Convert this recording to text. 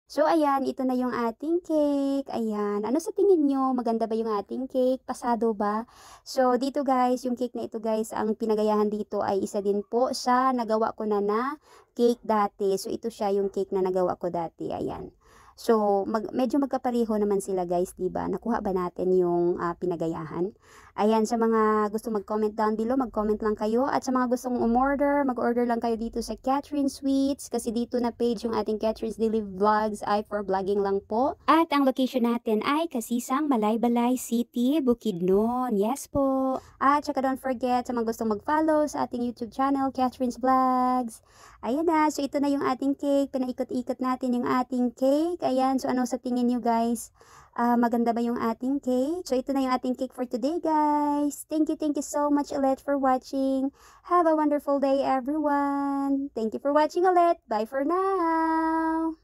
So ayan, ito na yung ating cake, ayan. Ano sa tingin niyo, maganda ba yung ating cake, pasado ba? So dito guys, yung cake na ito guys, ang pinagayahan dito ay isa din po sa nagawa ko na cake dati. So ito siya yung cake na nagawa ko dati, ayan. So medyo magkapareho naman sila guys, 'di ba? Nakuha ba natin yung pinagayahan? Ayan, sa mga gustong mag-comment down below, mag-comment lang kayo. At sa mga gustong umorder, mag-order lang kayo dito sa Catherine Sweets kasi dito na page yung ating Catherine's Daily Vlogs ay for vlogging lang po. At ang location natin ay Kasisang, Malaybalay City, Bukidnon. Yes po. At saka don't forget sa mga gustong mag-follow sa ating YouTube channel, Catherine's Vlogs. Ayan na, so ito na yung ating cake. Pinaikot-ikot natin yung ating cake. Ayan, so ano sa tingin nyo guys? Maganda ba yung ating cake? So ito na yung ating cake for today guys. Thank you so much ulit for watching. Have a wonderful day everyone. Thank you for watching ulit. Bye for now.